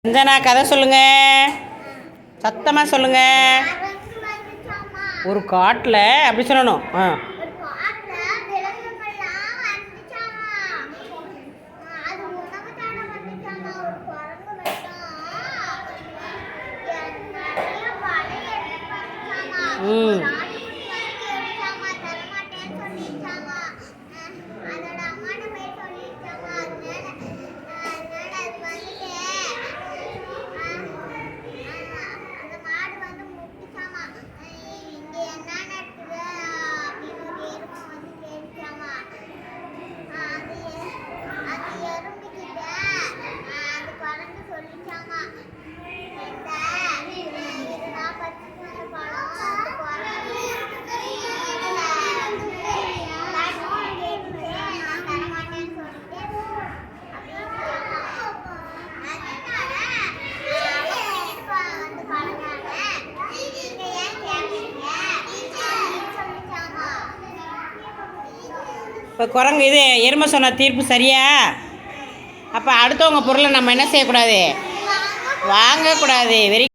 அஞ்சனா கதை சொல்லுங்க, சத்தமாக சொல்லுங்க. ஒரு காட்டில் அப்படி சொல்லணும். ம் இப்போ குரங்கு இது எருமை சொன்ன தீர்ப்பு சரியா? அப்போ அடுத்தவங்க பொருளை நம்ம என்ன செய்யக்கூடாது? வாங்கக்கூடாது. வெரி